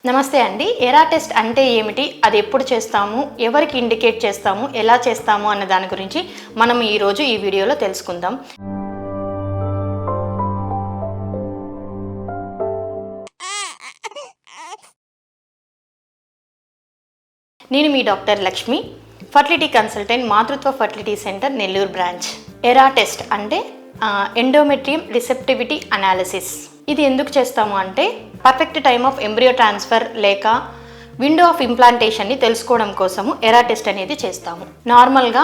నమస్తే అండి. ఎరా టెస్ట్ అంటే ఏమిటి, అది ఎప్పుడు చేస్తాము, ఎవరికి ఇండికేట్ చేస్తాము, ఎలా చేస్తాము అన్న దాని గురించి మనం ఈరోజు ఈ వీడియోలో తెలుసుకుందాం. నేను మీ డాక్టర్ లక్ష్మి, ఫర్టిలిటీ కన్సల్టెంట్, మాతృత్వ ఫర్టిలిటీ సెంటర్, నెల్లూరు బ్రాంచ్. ఎరా టెస్ట్ అంటే ఎండోమెట్రియం రిసెప్టివిటీ అనాలిసిస్. ఇది ఎందుకు చేస్తాము అంటే perfect time of embryo transfer లేక విండో ఆఫ్ ఇంప్లాంటేషన్ని తెలుసుకోవడం కోసము ఎరా టెస్ట్ అనేది చేస్తాము. నార్మల్గా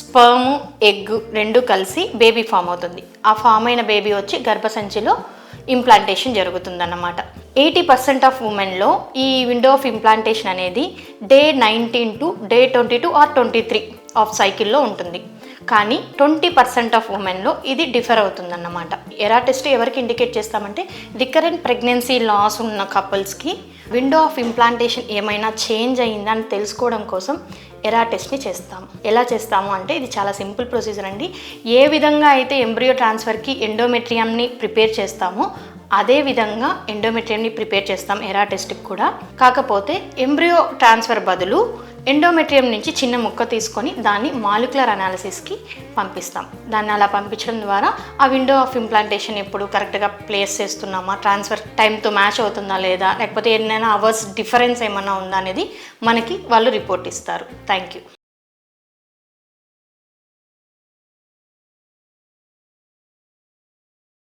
స్పర్మ్, ఎగ్ రెండు కలిసి బేబీ ఫామ్ అవుతుంది. ఆ ఫామ్ అయిన బేబీ వచ్చి గర్భసంచిలో ఇంప్లాంటేషన్ జరుగుతుందన్నమాట. 80% ఆఫ్ ఉమెన్లో ఈ విండో ఆఫ్ ఇంప్లాంటేషన్ అనేది day 19 to day 22 or 23 of సైకిల్లో ఉంటుంది. కానీ 20% ఆఫ్ ఉమెన్లో ఇది డిఫర్ అవుతుందన్నమాట. ఎరా టెస్ట్ ఎవరికి ఇండికేట్ చేస్తామంటే రికరెంట్ ప్రెగ్నెన్సీ లాస్ ఉన్న కపుల్స్కి విండో ఆఫ్ ఇంప్లాంటేషన్ ఏమైనా చేంజ్ అయ్యిందా అని తెలుసుకోవడం కోసం ఎరా టెస్ట్ని చేస్తాము. ఎలా చేస్తాము అంటే ఇది చాలా సింపుల్ ప్రొసీజర్ అండి. ఏ విధంగా అయితే ఎంబ్రియో ట్రాన్స్ఫర్కి ఎండోమెట్రియంని ప్రిపేర్ చేస్తామో అదే విధంగా ఎండోమెట్రియంని ప్రిపేర్ చేస్తాం ఎరా టెస్ట్కి కూడా. కాకపోతే ఎంబ్రియో ట్రాన్స్ఫర్ బదులు ఎండోమెట్రియం నుంచి చిన్న ముక్క తీసుకొని దాన్ని మాలిక్యులర్ అనాలిసిస్కి పంపిస్తాం. దాన్ని అలా పంపించడం ద్వారా ఆ విండో ఆఫ్ ఇంప్లాంటేషన్ ఎప్పుడు కరెక్ట్గా ప్లేస్ చేస్తున్నామా, ట్రాన్స్ఫర్ టైంతో మ్యాచ్ అవుతుందా లేదా, లేకపోతే ఎన్నైనా అవర్స్ డిఫరెన్స్ ఏమన్నా ఉందా అనేది మనకి వాళ్ళు రిపోర్ట్ ఇస్తారు. Thank you.